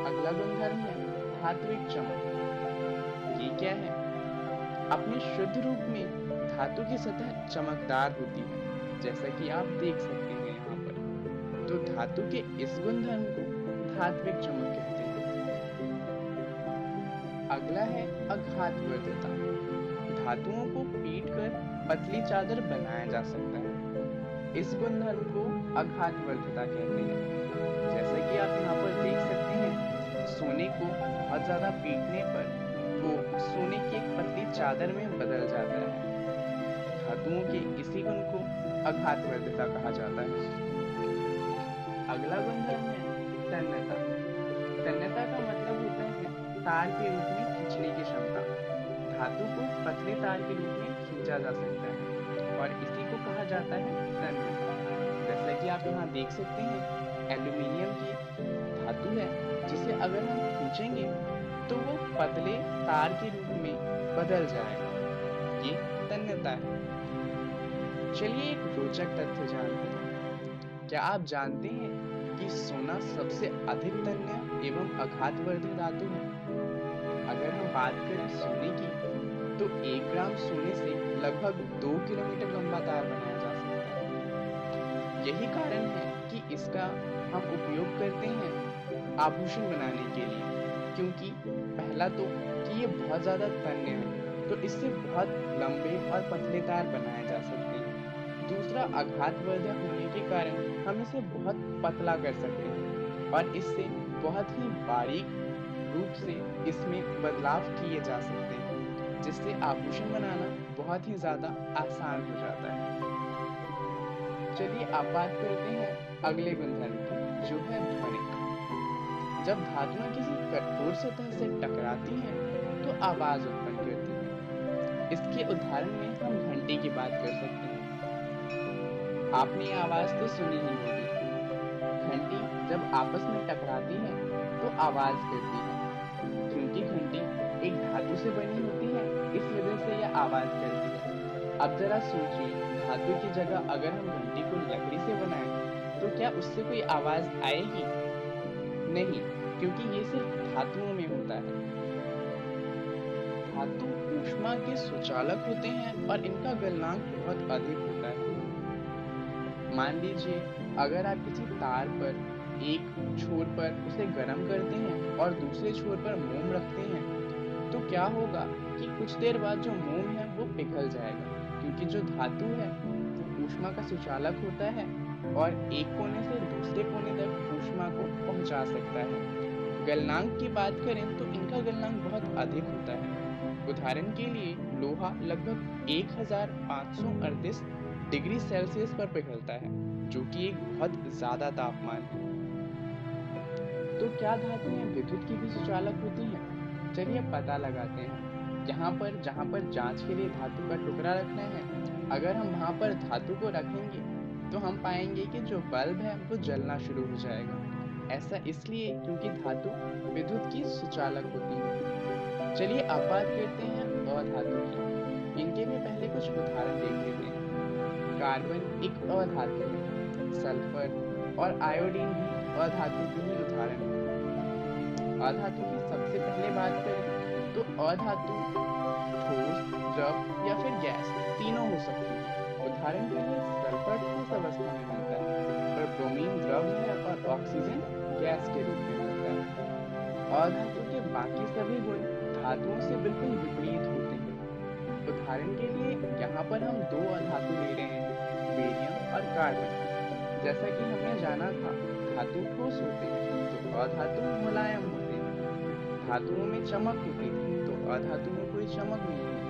अगला गुणधर्म है धात्विक चमक। ये क्या है? अपने शुद्ध रूप में धातु की सतह चमकदार होती है, जैसा कि आप देख सकते हैं यहाँ पर। तो धातु के इस गुणधर्म को धात्विक चमक कहते हैं। अगला है आघातवर्धता। धातुओं को पीटकर पतली चादर बनाया जा सकता है। इस गुणधर्म को आघातवर्धता कहते हैं। जैसा कि आप यहाँ पर देख सकते हैं, सोने को बहुत ज्यादा पीटने पर वो सोने की एक पतली चादर में बदल जाता है। धातुओं के इसी गुण को आघातवर्धता कहा जाता है। अगला गुणधर्म है तन्यता। तन्यता का मतलब होता है तार के रूप में खींचने की क्षमता। धातु को पतले तार के रूप में खींचा जा सकता है, और इसी को कहा जाता है तन्यता। जैसा कि आप यहाँ देख सकते हैं, एल्यूमिनियम की धातु है, जिसे अगर हम खींचेंगे तो वो पतले तार के रूप में बदल जाएगा। ये तन्यता है। चलिए एक रोचक तथ्य जानते हैं। क्या आप जानते हैं कि सोना सबसे अधिक तन्य एवं आघातवर्धक धातु है? अगर हम बात करें सोने की, तो 1 ग्राम सोने से लगभग 2 किलोमीटर लंबा तार बनाया जा सकता है। यही कारण है कि इसका हम उपयोग करते हैं आभूषण बनाने के लिए, क्योंकि पहला तो कि ये बहुत ज्यादा तन्य है, तो इससे बहुत लंबे और पतले तार बनाए जा सकते हैं। दूसरा, आघातवर्धक होने के कारण हम इसे बहुत पतला कर सकते हैं, और इससे बहुत ही बारीक रूप से इसमें बदलाव किए जा सकते हैं, जिससे आभूषण बनाना बहुत ही ज्यादा आसान हो जाता है। चलिए अब बात करते हैं अगले गुणधर्म की, जो है ध्वनिक। जब धातुएं किसी कठोर सतह से टकराती हैं तो आवाज उत्पन्न करती हैं। इसके उदाहरण में हम घंटी की बात कर सकते हैं। आपने ये आवाज तो सुनी ही होगी। घंटी जब आपस में टकराती है तो आवाज करती है, क्योंकि घंटी एक धातु से बनी होती है, इस वजह से यह आवाज करती है। अब जरा सोचिए, धातु की जगह अगर हम घंटी को लकड़ी से बनाएं तो क्या उससे कोई आवाज आएगी? नहीं, क्योंकि ये सिर्फ धातुओं में होता है। धातु ऊष्मा के सुचालक होते हैं और इनका गलनांक बहुत अधिक होता है। मान लीजिए अगर आप किसी तार पर एक छोर पर उसे गर्म करते हैं और दूसरे छोर पर मोम रखते हैं तो क्या होगा कि कुछ देर बाद जो मोम है वो पिघल जाएगा, क्योंकि जो धातु है वो ऊष्मा का सुचालक होता है और एक कोने से दूसरे कोने तक ऊष्मा को पहुंचा सकता है। गलनांक की बात करें तो इनका गलनांक बहुत अधिक होता है। उदाहरण के लिए लोहा लगभग 1538 डिग्री सेल्सियस पर पिघलता है, जो कि एक बहुत ज्यादा तापमान है। तो क्या धातुएं विद्युत की भी सुचालक होती हैं? चलिए पता लगाते हैं। जहाँ पर जांच के लिए धातु का टुकड़ा रखना है, अगर हम वहाँ पर धातु को रखेंगे तो हम पाएंगे कि जो बल्ब है वो जलना शुरू हो जाएगा। ऐसा इसलिए क्योंकि धातु विद्युत की सुचालक होती है। चलिए अब बात करते हैं अधातु की। इनके भी पहले कुछ उदाहरण देख लेते हैं। कार्बन एक अधातु है, सल्फर और आयोडीन भी अधातु के ही उदाहरण है। अधातु की सबसे पहले बात करें तो अधातु ठोस, द्रव या फिर गैस तीनों हो सकती है। उदाहरण के लिए सल्फर ठोस अवस्था में मिलता है और ब्रोमीन द्रव है और ऑक्सीजन गैस के रूप में मिलता है। अधातु के बाकी सभी गुण धातुओं से बिल्कुल विपरीत होते हैं। उदाहरण के लिए यहाँ पर हम दो अधातु ले रहे हैं, बेरियम और कार्बन। जैसा कि हमने जाना था, धातु ठोस होते हैं तो अधातु मुलायम होते हैं। धातुओं में चमक होती है तो अधातु में कोई चमक नहीं होती।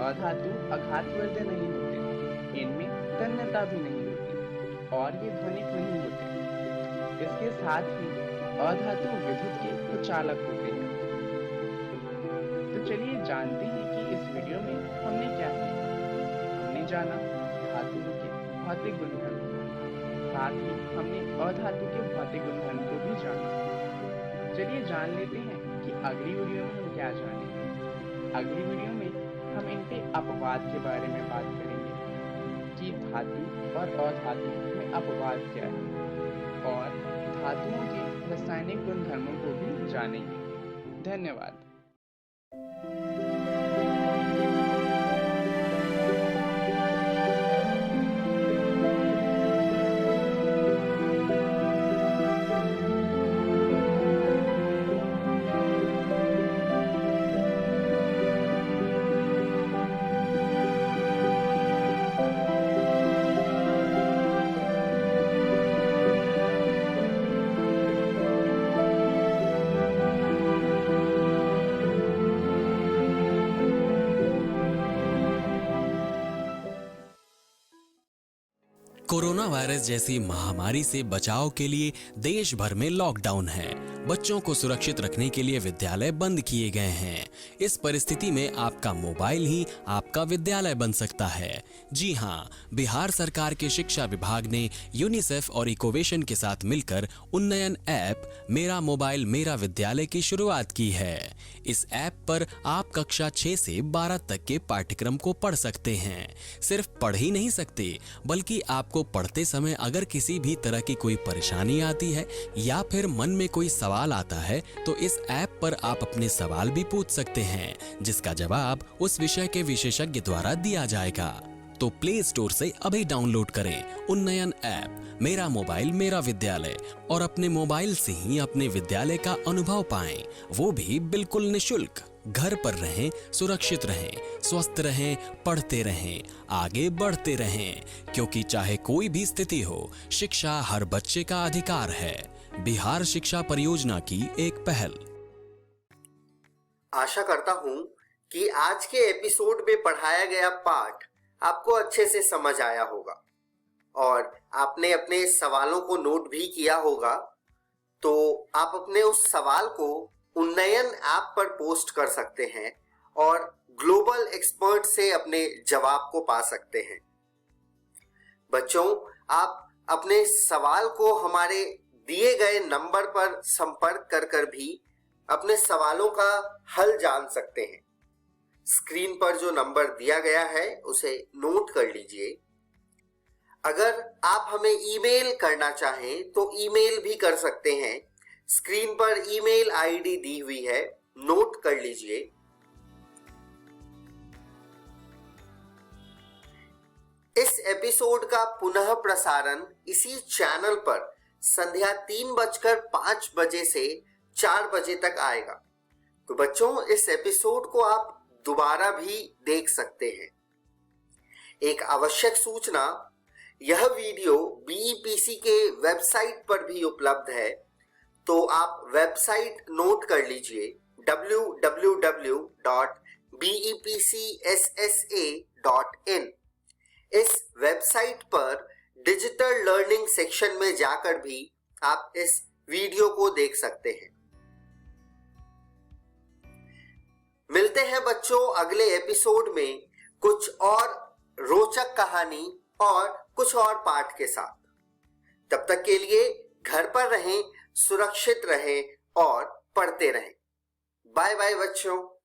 अधातु आघातवर्धक नहीं होते, इनमें तन्यता भी नहीं होती और ये ध्वनिक नहीं होते। इसके साथ ही अधातु विद्युत के सुचालक होते हैं। तो चलिए जानते हैं कि इस वीडियो में हमने क्या सीखा। हमने जाना धातुओं के भौतिक गुणधर्म, साथ ही हमने अधातु के भौतिक गुणधर्म को भी जाना। चलिए जान लेते हैं कि अगली वीडियो में हम क्या जानेंगे। अगली वीडियो में हम इनके अपवाद के बारे में बात करेंगे कि धातु और अधातु में अपवाद क्या है और धातुओं के रासायनिक गुणधर्मों को भी जानेंगे। धन्यवाद। कोरोना वायरस जैसी महामारी से बचाव के लिए देश भर में लॉकडाउन है। बच्चों को सुरक्षित रखने के लिए विद्यालय बंद किए गए हैं। इस परिस्थिति में आपका मोबाइल ही आपका विद्यालय बन सकता है। जी हाँ, बिहार सरकार के शिक्षा विभाग ने यूनिसेफ और इकोवेशन के साथ मिलकर उन्नयन ऐप मेरा मोबाइल मेरा विद्यालय की शुरुआत की है। इस ऐप पर आप कक्षा 6 से 12 तक के पाठ्यक्रम को पढ़ सकते हैं। सिर्फ पढ़ ही नहीं सकते, बल्कि आपको पढ़ते समय अगर किसी भी तरह की कोई परेशानी आती है या फिर मन में कोई सवाल आता है तो इस ऐप पर आप अपने सवाल भी पूछ सकते हैं, जिसका जवाब उस विषय के विशेषज्ञ द्वारा दिया जाएगा। तो प्ले स्टोर से अभी डाउनलोड करें उन्नयन ऐप मेरा मोबाइल मेरा विद्यालय और अपने मोबाइल से ही अपने विद्यालय का अनुभव पाएं, वो भी बिल्कुल निशुल्क। घर पर रहें, सुरक्षित रहें, स्वस्थ रहें, पढ़ते रहें, आगे बढ़ते रहें, क्योंकि चाहे कोई भी स्थिति हो, शिक्षा हर बच्चे का अधिकार है। बिहार शिक्षा परियोजना की एक पहल। आशा करता हूं कि आज के एपिसोड में पढ़ाया गया पाठ आपको अच्छे से समझ आया होगा और आपने अपने सवालों को नोट भी किया होगा। तो आप अपने उस सवाल को उन्नयन ऐप पर पोस्ट कर सकते हैं और ग्लोबल एक्सपर्ट से अपने जवाब को पा सकते हैं। बच्चों, आप अपने सवाल को हमारे दिए गए नंबर पर संपर्क कर भी अपने सवालों का हल जान सकते हैं। स्क्रीन पर जो नंबर दिया गया है उसे नोट कर लीजिए। अगर आप हमें ईमेल करना चाहें तो ईमेल भी कर सकते हैं। स्क्रीन पर ईमेल आईडी दी हुई है, नोट कर लीजिए। इस एपिसोड का पुनः प्रसारण इसी चैनल पर संध्या 3:05 से 4 बजे तक आएगा। तो बच्चों, इस एपिसोड को आप दोबारा भी देख सकते हैं। एक आवश्यक सूचना, यह वीडियो बीईपीसी के वेबसाइट पर भी उपलब्ध है, तो आप वेबसाइट नोट कर लीजिए www.bepcssa.in। इस वेबसाइट पर डिजिटल लर्निंग सेक्शन में जाकर भी आप इस वीडियो को देख सकते हैं। मिलते हैं बच्चों अगले एपिसोड में कुछ और रोचक कहानी और कुछ और पाठ के साथ। तब तक के लिए घर पर रहें, सुरक्षित रहें और पढ़ते रहें। बाय बाय बच्चों।